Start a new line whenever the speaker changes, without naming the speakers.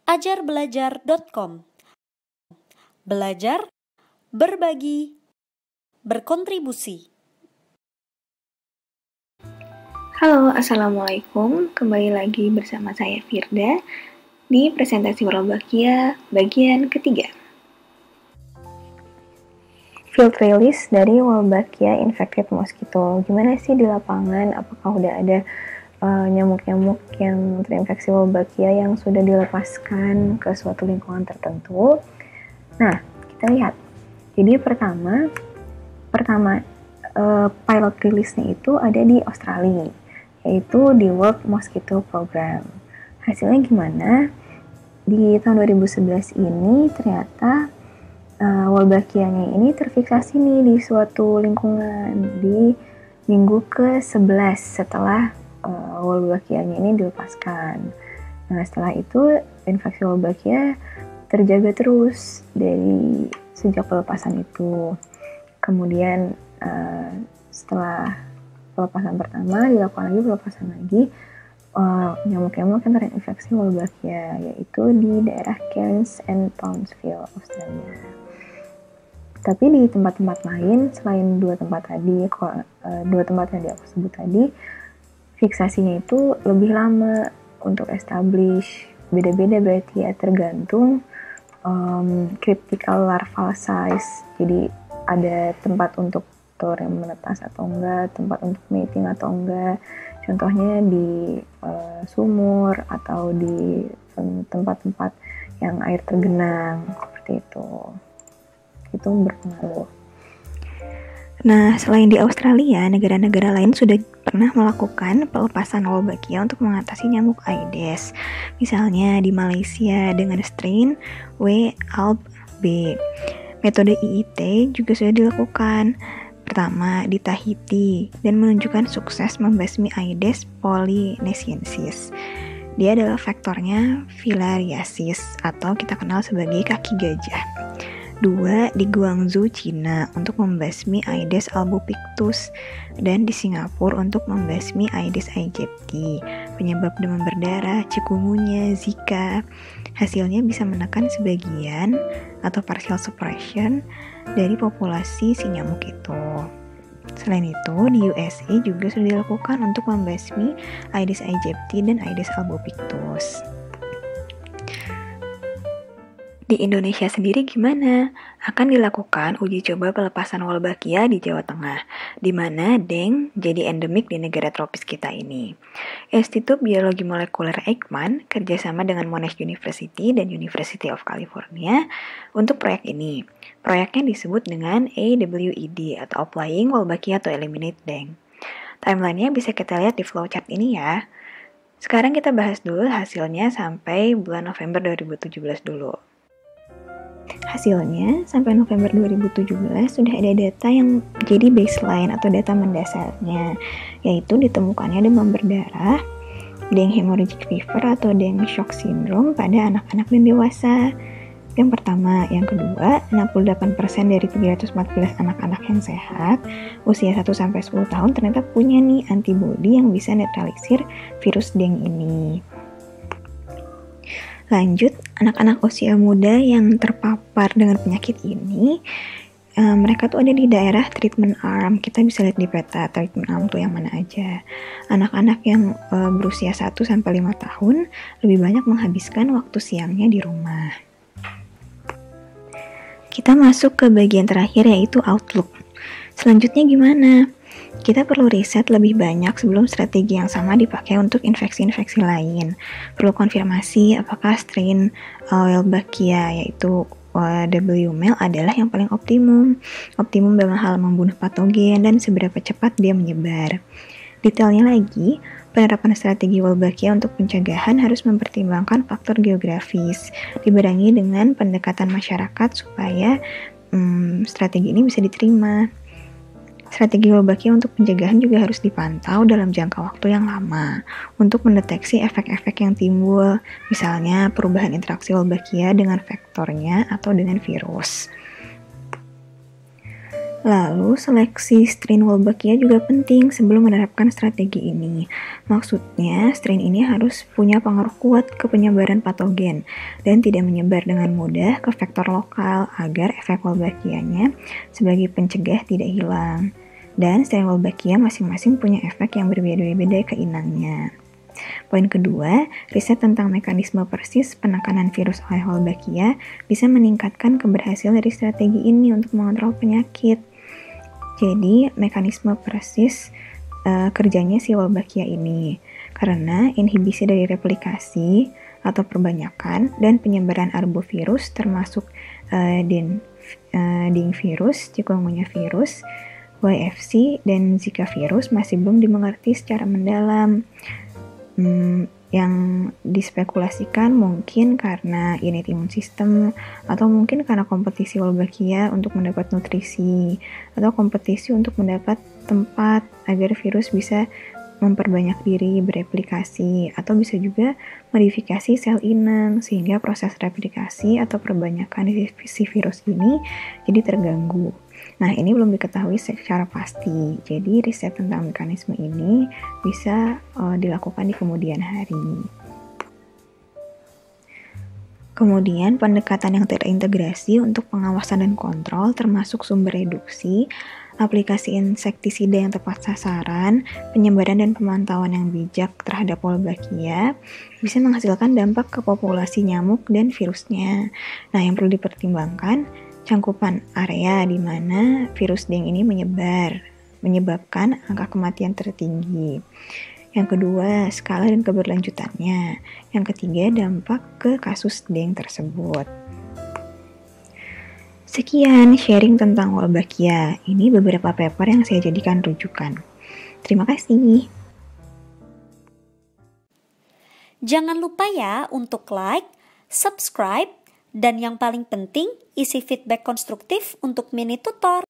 ajarbelajar.com. Belajar, berbagi, berkontribusi.
Halo, Assalamualaikum. Kembali lagi bersama saya Firda di presentasi Wolbachia bagian ketiga. Field release dari Wolbachia infected mosquito. Gimana sih di lapangan? Apakah udah ada nyamuk-nyamuk yang terinfeksi Wolbachia yang sudah dilepaskan ke suatu lingkungan tertentu? Nah, kita lihat. Jadi pertama pilot release-nya itu ada di Australia, yaitu di World Mosquito Program. Hasilnya gimana? Di tahun 2011 ini ternyata Wolbachia-nya ini terfiksasi nih di suatu lingkungan di minggu ke-11 setelah Wolbachia-nya ini dilepaskan. Nah, setelah itu infeksi Wolbachia terjaga terus dari sejak pelepasan itu. Kemudian setelah pelepasan pertama dilakukan lagi pelepasan lagi nyamuk-nyamuk yang terinfeksi Wolbachia, yaitu di daerah Cairns and Townsville, Australia. Tapi di tempat-tempat lain selain dua tempat yang aku sebut tadi, fiksasinya itu lebih lama untuk establish. Beda-beda berarti ya, tergantung critical larval size. Jadi ada tempat untuk telur yang menetas atau enggak, tempat untuk mating atau enggak. Contohnya di sumur atau di tempat-tempat yang air tergenang, seperti itu. Itu berpengaruh. Nah, selain di Australia, negara-negara lain sudah pernah melakukan pelepasan Wolbachia untuk mengatasi nyamuk Aedes. Misalnya di Malaysia dengan strain W. alb B. Metode IIT juga sudah dilakukan. Pertama di Tahiti dan menunjukkan sukses membasmi Aedes polynesiensis. Dia adalah faktornya filariasis atau kita kenal sebagai kaki gajah. 2 di Guangzhou, Cina untuk membasmi Aedes albopictus, dan di Singapura untuk membasmi Aedes aegypti, penyebab demam berdarah, chikungunya, Zika. Hasilnya bisa menekan sebagian atau partial suppression dari populasi si nyamuk itu. Selain itu, di USA juga sudah dilakukan untuk membasmi Aedes aegypti dan Aedes albopictus. Di Indonesia sendiri gimana? Akan dilakukan uji coba pelepasan Wolbachia di Jawa Tengah, di mana Deng jadi endemik di negara tropis kita ini. Institut Biologi Molekuler Eijkman kerjasama dengan Monash University dan University of California untuk proyek ini. Proyeknya disebut dengan AWED atau Applying Wolbachia to Eliminate Deng. Timeline-nya bisa kita lihat di flowchart ini ya. Sekarang kita bahas dulu hasilnya sampai bulan November 2017 dulu. Hasilnya, sampai November 2017 sudah ada data yang jadi baseline atau data mendasarnya, yaitu ditemukannya demam berdarah, Deng hemorrhagic fever atau Deng shock syndrome pada anak-anak dan dewasa. Yang pertama, yang kedua, 68% dari 314 anak-anak yang sehat, usia 1-10 tahun ternyata punya nih antibodi yang bisa netralisir virus Deng ini. Lanjut, anak-anak usia muda yang terpapar dengan penyakit ini, mereka tuh ada di daerah treatment arm. Kita bisa lihat di peta treatment arm tuh yang mana aja. Anak-anak yang berusia 1-5 tahun lebih banyak menghabiskan waktu siangnya di rumah. Kita masuk ke bagian terakhir, yaitu outlook. Selanjutnya gimana? Kita perlu riset lebih banyak sebelum strategi yang sama dipakai untuk infeksi-infeksi lain. Perlu konfirmasi apakah strain Wolbachia, yaitu W. mel, adalah yang paling optimum dalam hal membunuh patogen dan seberapa cepat dia menyebar. Detailnya lagi, penerapan strategi Wolbachia untuk pencegahan harus mempertimbangkan faktor geografis, dibarengi dengan pendekatan masyarakat supaya strategi ini bisa diterima. Strategi Wolbachia untuk pencegahan juga harus dipantau dalam jangka waktu yang lama untuk mendeteksi efek-efek yang timbul, misalnya perubahan interaksi Wolbachia dengan vektornya atau dengan virus. Lalu, seleksi strain Wolbachia juga penting sebelum menerapkan strategi ini. Maksudnya, strain ini harus punya pengaruh kuat ke penyebaran patogen dan tidak menyebar dengan mudah ke vektor lokal agar efek Wolbachia-nya sebagai pencegah tidak hilang. Dan strain Wolbachia masing-masing punya efek yang berbeda-beda ke inangnya. Poin kedua, riset tentang mekanisme persis penekanan virus oleh Wolbachia bisa meningkatkan keberhasilan dari strategi ini untuk mengontrol penyakit. Jadi, mekanisme persis kerjanya si Wolbachia ini, karena inhibisi dari replikasi atau perbanyakan dan penyebaran arbovirus termasuk Dengue virus, chikungunya virus, YFC, dan Zika virus masih belum dimengerti secara mendalam. Yang dispekulasikan mungkin karena innate immune system atau mungkin karena kompetisi Wolbachia untuk mendapat nutrisi atau kompetisi untuk mendapat tempat agar virus bisa memperbanyak diri, bereplikasi, atau bisa juga modifikasi sel inang sehingga proses replikasi atau perbanyakan si virus ini jadi terganggu. Nah, ini belum diketahui secara pasti. Jadi, riset tentang mekanisme ini bisa dilakukan di kemudian hari. Kemudian, pendekatan yang terintegrasi untuk pengawasan dan kontrol termasuk sumber reduksi, aplikasi insektisida yang tepat sasaran, penyebaran dan pemantauan yang bijak terhadap Wolbachia bisa menghasilkan dampak ke populasi nyamuk dan virusnya. Nah, yang perlu dipertimbangkan, cangkupan area di mana virus Dengue ini menyebabkan angka kematian tertinggi. Yang kedua, skala dan keberlanjutannya. Yang ketiga, dampak ke kasus Dengue tersebut. Sekian sharing tentang Wolbachia. Ini beberapa paper yang saya jadikan rujukan. Terima kasih.
Jangan lupa ya untuk like, subscribe, dan yang paling penting isi feedback konstruktif untuk mini tutor.